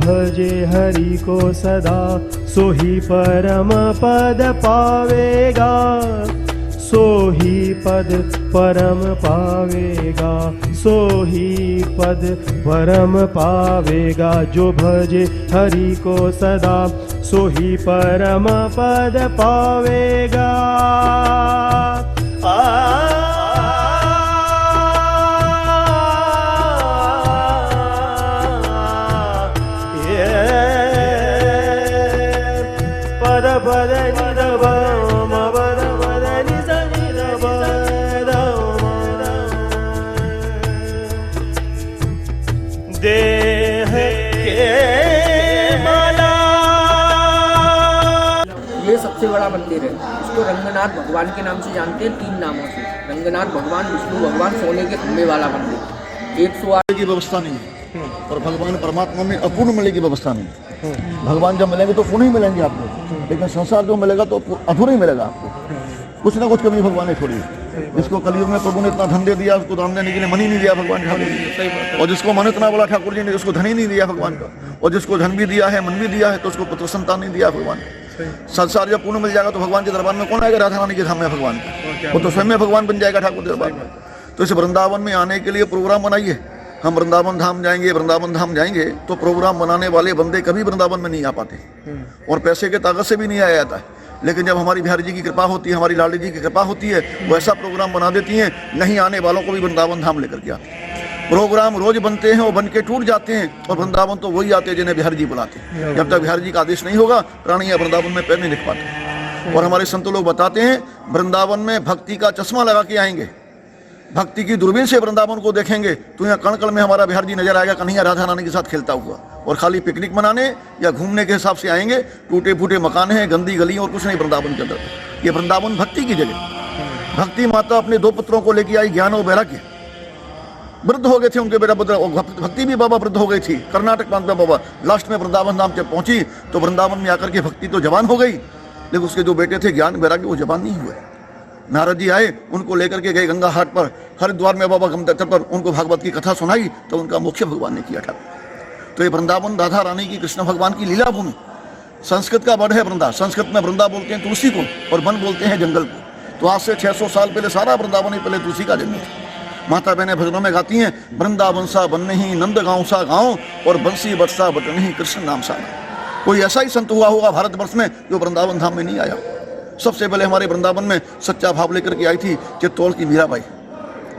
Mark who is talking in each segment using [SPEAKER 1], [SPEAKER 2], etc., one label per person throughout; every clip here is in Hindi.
[SPEAKER 1] भजे हरि को सदा सोही परम पद पावेगा, सोही पद परम पावेगा, सोही पद परम पावेगा। जो भजे हरि को सदा सोही परम पद पावेगा। पद पद निध म पद पद निध निध पद देह के माला।
[SPEAKER 2] ये सबसे बड़ा मंदिर है, इसको रंगनाथ भगवान के नाम से जानते हैं, 3 नामों से। रंगनाथ भगवान, विष्णु भगवान, सोने के खंभे वाला मंदिर। 108
[SPEAKER 3] की व्यवस्था नहीं है और भगवान परमात्मा में अपूर्ण मिलने की व्यवस्था नहीं है। भगवान जब मिलेंगे तो पूर्ण ही मिलेंगे आपको, लेकिन संसार जो मिलेगा तो अधूरा ही मिलेगा आपको। कुछ ना कुछ कमी भगवान ने छोड़ी है। जिसको कलयुग में प्रभु ने इतना धन दे दिया, उसको दान देने के लिए मन ही नहीं दिया भगवान ठाकुर जी। और जिसको मन इतना बड़ा ठाकुर जी ने, उसको धन ही नहीं दिया भगवान का। और जिसको धन भी दिया है, मन भी दिया है, तो उसको पुत्र संतान नहीं दिया भगवान। संसार जब पूर्ण मिल जाएगा तो भगवान के दरबार में कौन आएगा? राधा रानी के धाम में भगवान का, वो तो स्वयं में भगवान बन जाएगा ठाकुर दरबार में। तो इस वृंदावन में आने के लिए प्रोग्राम बनाइए। हम वृंदावन धाम जाएंगे, वृंदावन धाम जाएंगे, तो प्रोग्राम बनाने वाले बंदे कभी वृंदावन में नहीं आ पाते और पैसे के ताकत से भी नहीं आया जाता है। लेकिन जब हमारी बिहारी जी की कृपा होती है, हमारी लाडी जी की कृपा होती है, वो ऐसा प्रोग्राम बना देती हैं, नहीं आने वालों को भी वृंदावन धाम लेकर के आते हैं। प्रोग्राम रोज बनते हैं और बन के टूट जाते हैं, और वृंदावन तो वही आते हैं जिन्हें बिहारी जी बुलाते हैं। जब तक बिहारी जी का आदेश नहीं होगा, प्राणी वृंदावन में पैर नहीं रख पाते। और हमारे संत लोग बताते हैं, वृंदावन में भक्ति का चश्मा लगा के आएंगे, भक्ति की दूरबीन से वृंदावन को देखेंगे तो यहाँ कण कण में हमारा बिहार जी नजर आएगा, कन्हैया राधा रानी के साथ खेलता हुआ। और खाली पिकनिक मनाने या घूमने के हिसाब से आएंगे, टूटे फूटे मकान हैं, गंदी गली और कुछ नहीं वृंदावन के अंदर। ये वृंदावन भक्ति की जगह। भक्ति माता अपने 2 पुत्रों को लेके आई, ज्ञान और वैराग्य। वृद्ध हो गए थे उनके बेटा पुत्र, भक्ति भी बाबा वृद्ध हो गई थी, कर्नाटक प्रांत में बाबा। लास्ट में वृंदावन धाम जब पहुंची तो वृंदावन में आकर के भक्ति तो जवान हो गई, लेकिन उसके जो बेटे थे ज्ञान वैराग्य, वो जवान नहीं हुए। नारद जी आए, उनको लेकर के गए गंगा घाट पर, हरिद्वार में बाबा गंगा तट पर, उनको भागवत की कथा सुनाई, तो उनका मोक्ष भगवान ने किया था। तो ये वृंदावन राधा रानी की, कृष्ण भगवान की लीला भूमि। संस्कृत का वर्ड है वृंदा। संस्कृत में वृंदा बोलते हैं तुलसी को, और वन बोलते हैं जंगल को। तो आज से 600 साल पहले सारा वृंदावन ही पहले तुलसी का जंगल था। माता बहनें भजनों में गाती हैं, वृंदावन सा बन नहीं, नंद गाँव सा गाँव, और बंसी बरसा बट नहीं, कृष्ण नाम सा नाम। कोई ऐसा ही संत हुआ होगा भारतवर्ष में जो वृंदावन धाम में नहीं आया। सबसे पहले हमारे वृंदावन में सच्चा भाव लेकर के आई थी चित्तौड़ की मीराबाई।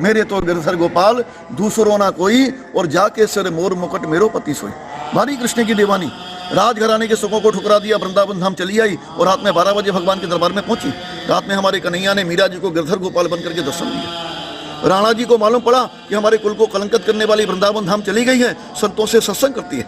[SPEAKER 3] मेरे तो गिरधर गोपाल दूसरो ना कोई, और जाके सिर मोर मुकुट मेरो पति सोई। भारी कृष्ण की दीवानी, राजघराने के सुखों को ठुकरा दिया, वृंदावन धाम चली आई और रात में 12 बजे भगवान के दरबार में पहुंची। रात में हमारे कन्हैया ने मीरा जी को गिरधर गोपाल बनकर के दर्शन दिया। राणा जी को मालूम पड़ा कि हमारे कुल को कलंकित करने वाली वृंदावन धाम चली गई है, संतों से सत्संग करती है।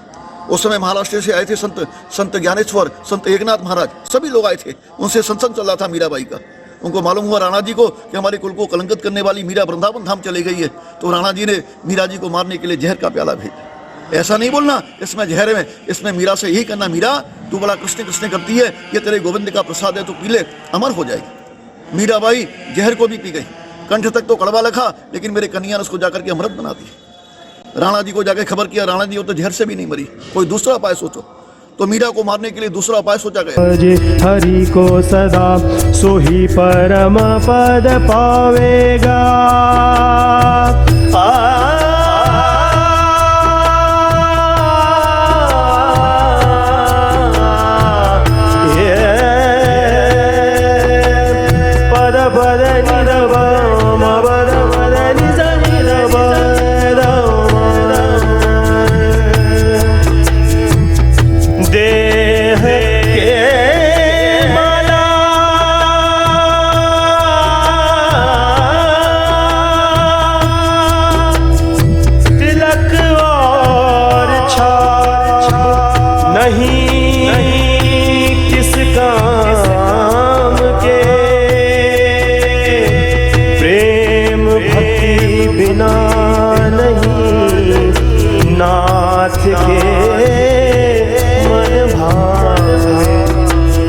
[SPEAKER 3] उस समय महाराष्ट्र से आए थे संत ज्ञानेश्वर, संत एकनाथ महाराज, सभी लोग आए थे। उनसे सत्संग चल रहा था मीराबाई का। उनको मालूम हुआ राणा जी को कि हमारे कुल को कलंकित करने वाली मीरा वृंदावन धाम चली गई है। तो राणा जी ने मीरा जी को मारने के लिए जहर का प्याला भेजा। ऐसा नहीं बोलना इसमें जहर है, इसमें मीरा से यही कहना, मीरा तू बड़ा कृष्ण कृष्ण करती है, ये तेरे गोविंद का प्रसाद है, तो पी ले, अमर हो जाएगी। मीराबाई जहर को भी पी गई। कंठ तक तो कड़वा लखा, लेकिन मेरे कन्हैया ने उसको जाकर के अमृत बना दी। राणा जी को जाकर खबर किया, राणा जी वो तो जहर से भी नहीं मरी, कोई दूसरा उपाय सोचो। तो मीरा को मारने के लिए दूसरा उपाय सोचा गया।
[SPEAKER 1] भजे हरि को सदा सोही परम पद पावेगा। पद पद निध म पद पद निध निध पद देह के माला। तिलक और छाप नहीं किस काम के, प्रेम भक्ति बिना नहीं नाथ के मन भावे।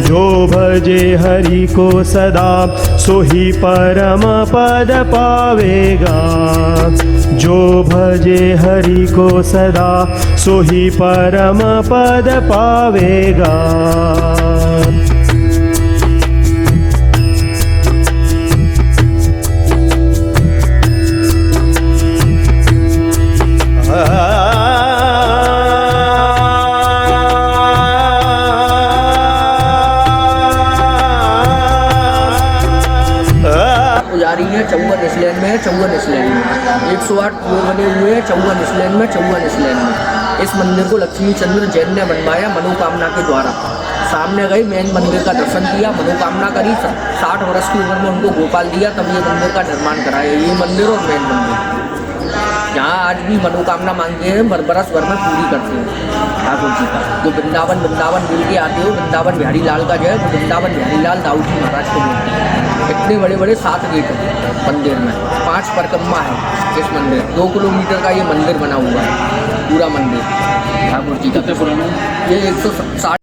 [SPEAKER 1] जो भज भजे हरि को सदा सो ही परम पद पावेगा। जो भजे हरि को सदा सो ही परम पद पावेगा।
[SPEAKER 2] पुजारी है 54 इसलैंड में है, 54 इसलैंड में 108 कुएं बने हुए हैं, 54 इसलैंड में, 54 इसलैंड में। इस मंदिर को लक्ष्मी चंद्र जैन ने बनवाया मनोकामना के द्वारा। सामने गई मेन मंदिर का दर्शन किया, मनोकामना करी, 60 वर्ष की उम्र में उनको गोपाल दिया, तब ये मंदिर का निर्माण कराया। ये मंदिर और मेन मंदिर यहाँ आज भी मनोकामना मांगते हैं, बरस भर में पूरी करते हैं ठाकुर जी का। जो वृंदावन मिल के आते हो, वृंदावन बिहारी लाल का जय, तो वृंदावन बिहारी लाल दाऊ जी महाराज को मिलती है। इतने बड़े बड़े 7 गेट हैं मंदिर में, 5 परिक्रमा है इस मंदिर। 2 किलोमीटर का ये मंदिर बना हुआ है, पूरा मंदिर ठाकुर जी का। ये 160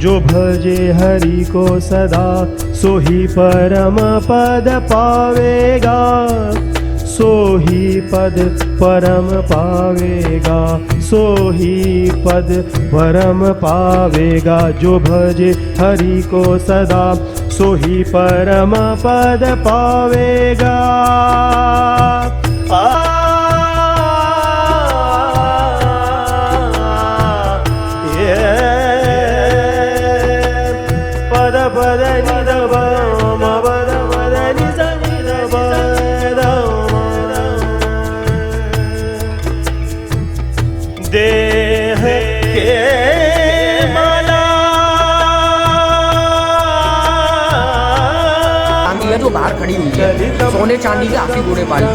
[SPEAKER 1] जो भजे हरि को सदा सो ही परम पद पावेगा। सो ही पद परम पावेगा, सो ही पद परम पावेगा। जो भजे हरि को सदा सो ही परम पद पावेगा। पद नि द ब म पद पद नि स नि द ब द म। देह के माला
[SPEAKER 2] जो बाहर खड़ी हुई है, सोने चांदी के हाथी घोड़े वाली,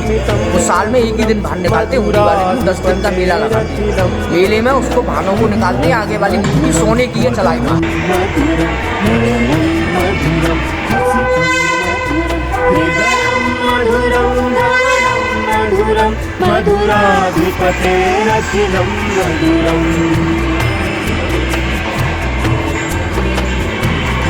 [SPEAKER 2] वो साल में एक ही दिन बाहर निकालते हैं। होली वाले दिन 10 दिन का मेला लगाते हैं। मेले में उसको भानों को निकालते हैं, आगे वाली मूर्ति सोने की है चलाई माँ।
[SPEAKER 1] मधुराधिपतेरखिलं मधुरम्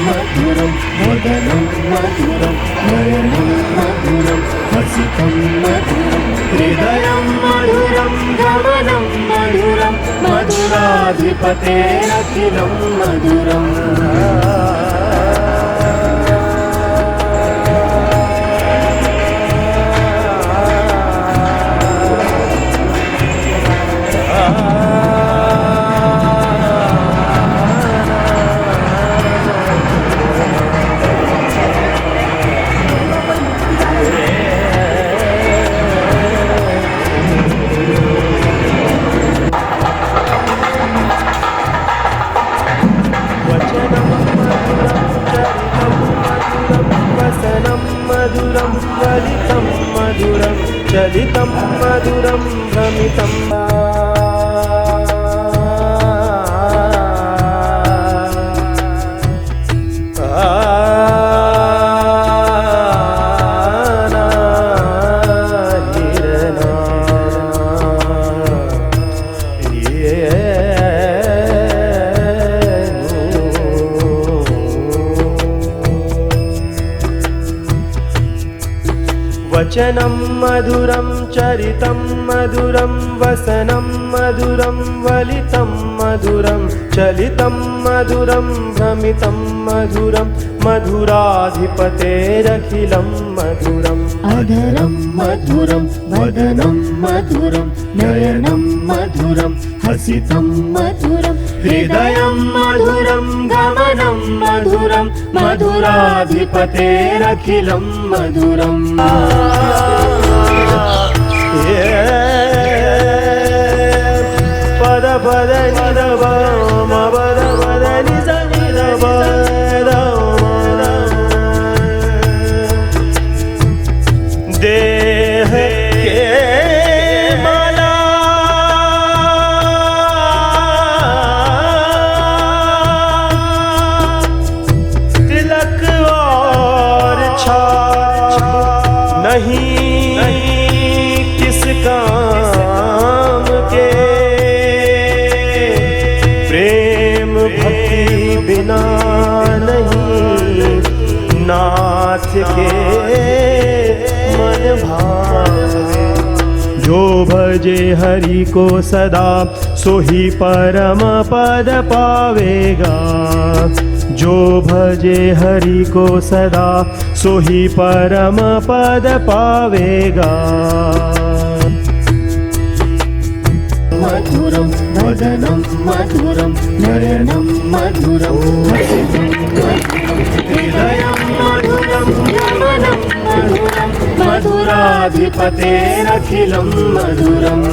[SPEAKER 1] मधुरं वदनं मधुरं नयनं मधुरं हसितं मधुरं हृदयं मधुरं गमनं मधुरं मधुराधिपतेरखिलं मधुरम्। मधुरं वलितं मधुरं चलितं मधुरं भ्रमितं। वचनं मधुरं चरितं मधुरं वसनं मधुरं वलितं मधुरं चलितं मधुरं भ्रमितं मधुरं मधुराधिपतेरखिलं मधुरम्। अधरं मधुरं वदनं मधुरं नयनं मधुरं हसितं मधुरं हृदयं मधुरं गमनं मधुरं मधुराधिपतेरखिलं मधुरम्। पद पद नि द ब म पद पद नि स नि द ब द म। देह के माला तिलक और छाप नहीं किस काम के। बिना नहीं नाथ के मन भावे। जो भजे हरि को सदा सोही परम पद पावेगा। जो भजे हरि को सदा सोही परम पद पावेगा।
[SPEAKER 4] मधुरम वदनम मधुरम नयनम मधुरम
[SPEAKER 1] हृदयं मधुरं गमनं मधुरं मधुराधिपतेरखिलं मधुरम्।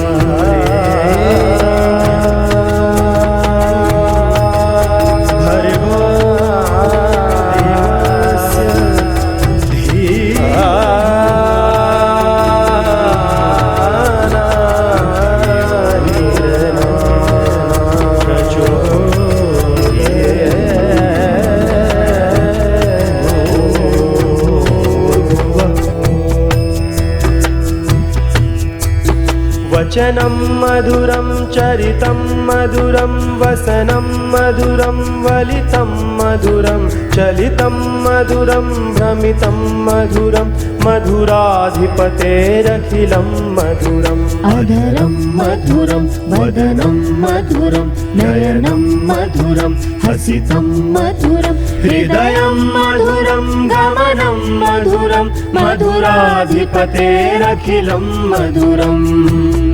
[SPEAKER 1] भर्गो देवस्य वचनं मधुरं चरितं मधुरं वसनं मधुरं वलितं मधुरं चलितं मधुरं भ्रमितं मधुरं मधुराधिपतेरखिलं मधुरम्।
[SPEAKER 4] अधरम मधुरम वदनम मधुरम नयनम मधुरम हसितं मधुरम
[SPEAKER 1] हृदयं मधुरं गमनं मधुरं मधुराधिपतेरखिलं मधुरम्।